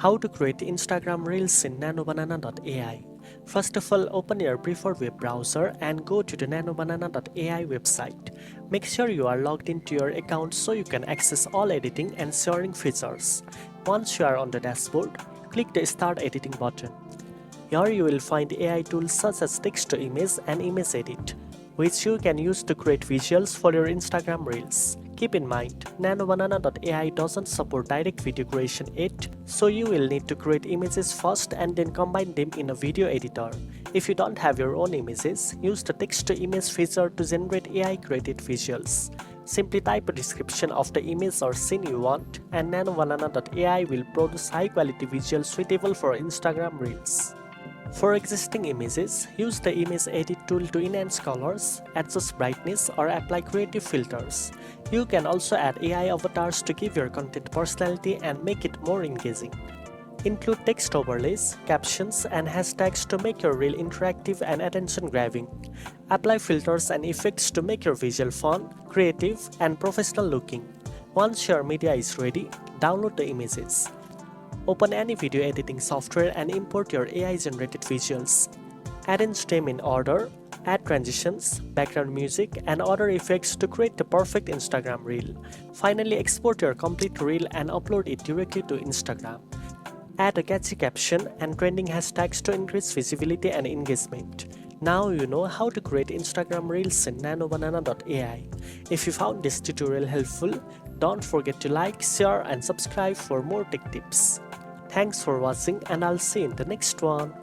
How to create Instagram Reels in NanoBanana.ai. First of all, open your preferred web browser and go to the NanoBanana.ai website. Make sure you are logged into your account so you can access all editing and sharing features. Once you are on the dashboard, click the Start Editing button. Here you will find AI tools such as text to image and image edit, which you can use to create visuals for your Instagram Reels. Keep in mind, NanoBanana.ai doesn't support direct video creation yet, so you will need to create images first and then combine them in a video editor. If you don't have your own images, use the text to image feature to generate AI created visuals. Simply type a description of the image or scene you want, and NanoBanana.ai will produce high quality visuals suitable for Instagram Reels. For existing images, use the Image Edit tool to enhance colors, adjust brightness, or apply creative filters. You can also add AI avatars to give your content personality and make it more engaging. Include text overlays, captions, and hashtags to make your reel interactive and attention-grabbing. Apply filters and effects to make your visual fun, creative, and professional looking. Once your media is ready, download the images. Open any video editing software and import your AI-generated visuals. Arrange them in order, add transitions, background music, and other effects to create the perfect Instagram reel. Finally, export your complete reel and upload it directly to Instagram. Add a catchy caption and trending hashtags to increase visibility and engagement. Now you know how to create Instagram Reels in NanoBanana.ai. If you found this tutorial helpful, don't forget to like, share, and subscribe for more tech tips. Thanks for watching, and I'll see you in the next one.